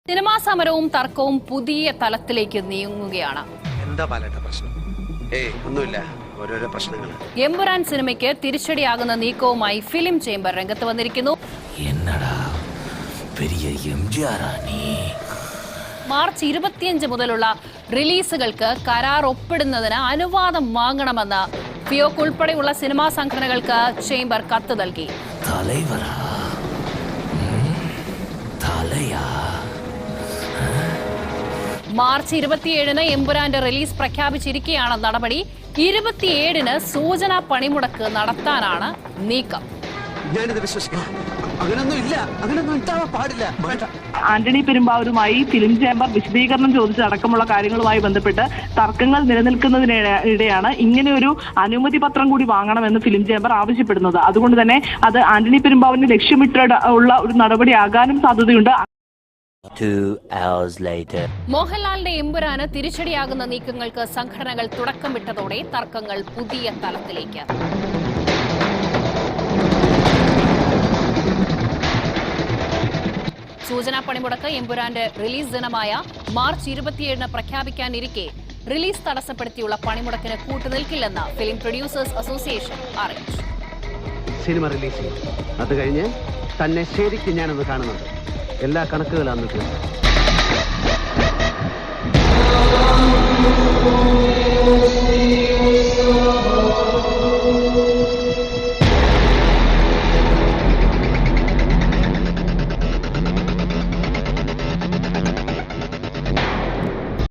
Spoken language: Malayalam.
സിനിമാ സമരവും തർക്കവും പുതിയ തലത്തിലേക്ക് നീങ്ങുകയാണ്. എന്താ ബാലേട്ട പ്രശ്നം? ഒന്നുമില്ല, ഓരോരോ പ്രശ്നങ്ങൾ. എമ്പുരാൻ സിനിമയ്ക്ക് തിരിച്ചടിയാകുന്ന നീക്കവുമായി ഫിലിം ചേംബർ രംഗത്ത് വന്നിരിക്കുന്നു. മാർച്ച് 25 മുതലുള്ള റിലീസുകൾക്ക് കരാർ ഒപ്പിടുന്നതിന് അനുവാദം വാങ്ങണമെന്ന് ഫിയോക് ഉൾപ്പെടെയുള്ള സിനിമാ സംഘടനകൾക്ക് ചേംബർ കത്ത് നൽകി. മാർച്ച് 27-ന് എമ്പുരാന്റെ റിലീസ് പ്രഖ്യാപിച്ചിരിക്കെയാണ് നടപടി. 27-ന് സൂചനാ പണിമുടക്ക് നടത്താനാണ് നീക്കം. ആന്റണി പെരുമ്പാവൂരുമായി ഫിലിം ചേംബർ വിശദീകരണം ചോദിച്ചടക്കമുള്ള കാര്യങ്ങളുമായി ബന്ധപ്പെട്ട് തർക്കങ്ങൾ നിലനിൽക്കുന്നതിനിടെയാണ് ഇങ്ങനെ ഒരു അനുമതി പത്രം കൂടി വാങ്ങണമെന്ന് ഫിലിം ചേംബർ ആവശ്യപ്പെടുന്നത്. അതുകൊണ്ട് തന്നെ അത് ആന്റണി പെരുമ്പാവൂരിനെ ലക്ഷ്യമിട്ടുള്ള ഒരു നടപടിയാകാനും സാധ്യതയുണ്ട്. 2 hours later. മോഹൻലാലിന്റെ എമ്പുരാന് തിരിച്ചടിയാകുന്ന നീക്കങ്ങൾക്ക് സംഘടനകൾ തുടക്കമിട്ടതോടെ തർക്കങ്ങൾ പുതിയ തലത്തിലേക്ക്. സൂചനാ പണിമുടക്ക് എമ്പുരാന്റെ റിലീസ് ദിനമായ മാർച്ച് 27-ന് പ്രഖ്യാപിക്കാനിരിക്കെ റിലീസ് തടസ്സപ്പെടുത്തിയുള്ള പണിമുടക്കിന് കൂട്ടുനിൽക്കില്ലെന്ന് ഫിലിം പ്രൊഡ്യൂസേഴ്സ് അസോസിയേഷൻ അറിയിച്ചു. സിനിമ റിലീസ് ചെയ്യും, അത് കഴിഞ്ഞ് തന്നെ ശരിക്കും ഞാനൊന്ന് കാണുന്നുണ്ട്. എല്ലാ കണക്കുകളാണ്.